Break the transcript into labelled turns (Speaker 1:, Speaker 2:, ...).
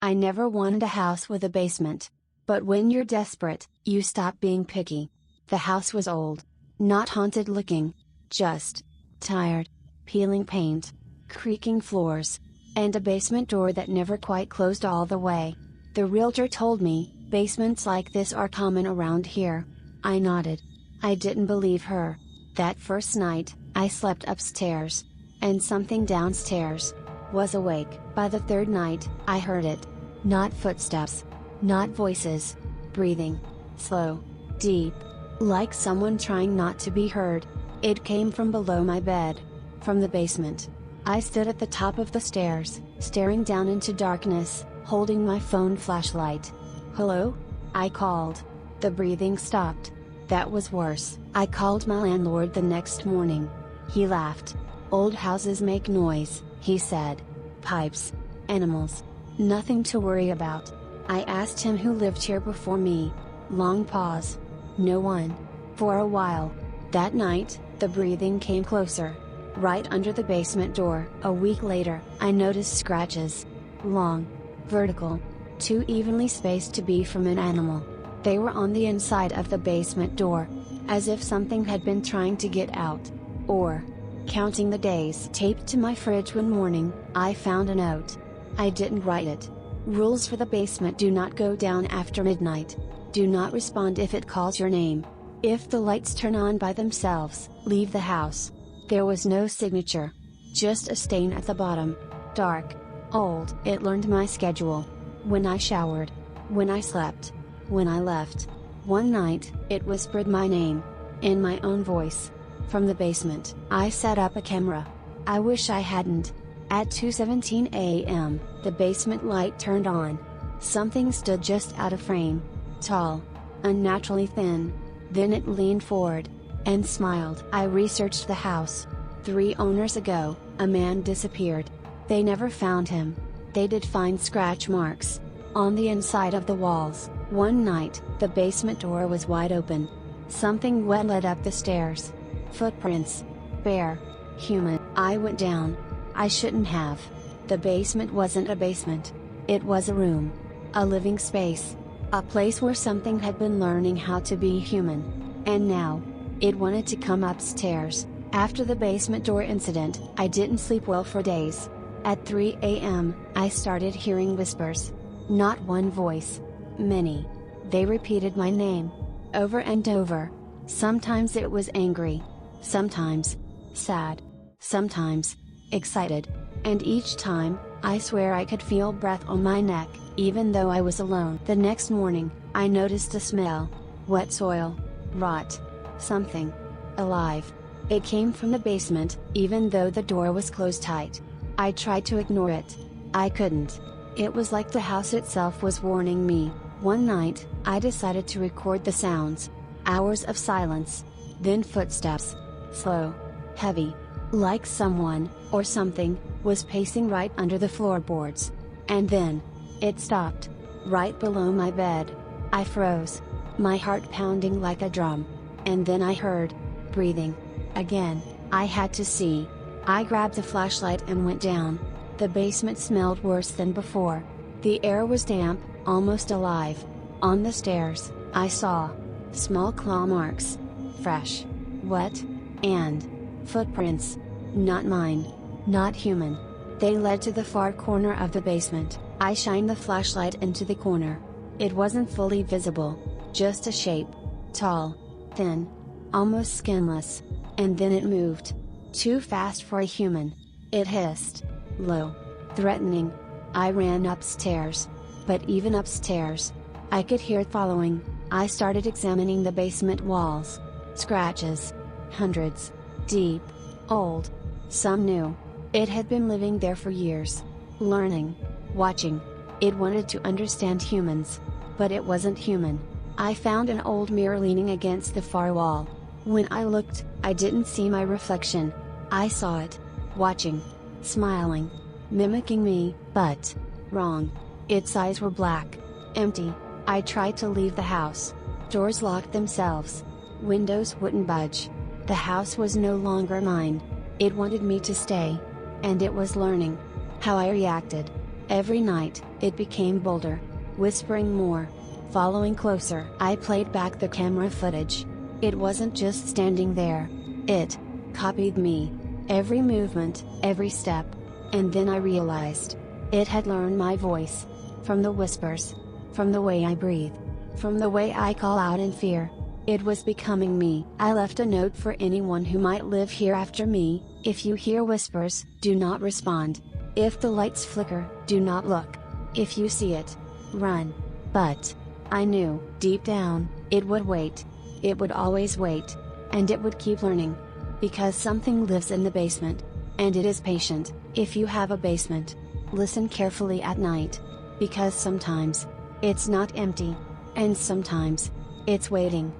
Speaker 1: I never wanted a house with a basement. But when you're desperate, you stop being picky. The house was old. Not haunted looking. Just tired. Peeling paint. Creaking floors. And a basement door that never quite closed all the way. The realtor told me, basements like this are common around here. I nodded. I didn't believe her. That first night, I slept upstairs. And something downstairs was awake. By the third night, I heard it. Not footsteps. Not voices. Breathing. Slow. Deep. Like someone trying not to be heard. It came from below my bed. From the basement. I stood at the top of the stairs, staring down into darkness, holding my phone flashlight. "Hello?" I called. The breathing stopped. That was worse. I called my landlord the next morning. He laughed. "Old houses make noise," he said. "Pipes. Animals. Nothing to worry about." I asked him who lived here before me. Long pause. No one. For a while. That night, the breathing came closer. Right under the basement door. A week later, I noticed scratches. Long. Vertical. Too evenly spaced to be from an animal. They were on the inside of the basement door. As if something had been trying to get out. Or, counting the days. Taped to my fridge one morning, I found a note. I didn't write it. Rules for the basement: do not go down after midnight. Do not respond if it calls your name. If the lights turn on by themselves, leave the house. There was no signature. Just a stain at the bottom. Dark. Old. It learned my schedule. When I showered. When I slept. When I left. One night, it whispered my name. In my own voice. From the basement. I set up a camera. I wish I hadn't. At 2:17 a.m., the basement light turned on. Something stood just out of frame. Tall. Unnaturally thin. Then it leaned forward. And smiled. I researched the house. 3 owners ago, a man disappeared. They never found him. They did find scratch marks. On the inside of the walls. One night, the basement door was wide open. Something wet led up the stairs. Footprints. Bare. Human. I went down. I shouldn't have. The basement wasn't a basement. It was a room. A living space. A place where something had been learning how to be human. And now, it wanted to come upstairs. After the basement door incident, I didn't sleep well for days. At 3 a.m., I started hearing whispers. Not one voice. Many. They repeated my name. Over and over. Sometimes it was angry. Sometimes sad. Sometimes excited. And each time, I swear I could feel breath on my neck, even though I was alone. The next morning, I noticed a smell. Wet soil. Rot. Something. Alive. It came from the basement, even though the door was closed tight. I tried to ignore it. I couldn't. It was like the house itself was warning me. One night, I decided to record the sounds. Hours of silence. Then footsteps. Slow. Heavy. Like someone, or something, was pacing right under the floorboards. And then, it stopped. Right below my bed. I froze. My heart pounding like a drum. And then I heard breathing. Again. I had to see. I grabbed the flashlight and went down. The basement smelled worse than before. The air was damp, almost alive. On the stairs, I saw small claw marks. Fresh. Wet. And footprints. Not mine. Not human. They led to the far corner of the basement. I shined the flashlight into the corner. It wasn't fully visible. Just a shape. Tall. Thin. Almost skinless. And then it moved. Too fast for a human. It hissed. Low. Threatening. I ran upstairs. But even upstairs, I could hear it following. I started examining the basement walls. Scratches. Hundreds. Deep. Old. Some new. It had been living there for years. Learning. Watching. It wanted to understand humans. But it wasn't human. I found an old mirror leaning against the far wall. When I looked, I didn't see my reflection. I saw it. Watching. Smiling. Mimicking me, but wrong. Its eyes were black. Empty. I tried to leave the house. Doors locked themselves. Windows wouldn't budge. The house was no longer mine. It wanted me to stay. And it was learning how I reacted. Every night, it became bolder, whispering more, following closer. I played back the camera footage. It wasn't just standing there. It copied me. Every movement, every step. And then I realized, it had learned my voice. From the whispers. From the way I breathe. From the way I call out in fear. It was becoming me. I left a note for anyone who might live here after me: if you hear whispers, do not respond. If the lights flicker, do not look. If you see it, run. But I knew, deep down, it would wait. It would always wait. And it would keep learning. Because something lives in the basement. And it is patient. If you have a basement, listen carefully at night. Because sometimes, it's not empty. And sometimes, it's waiting.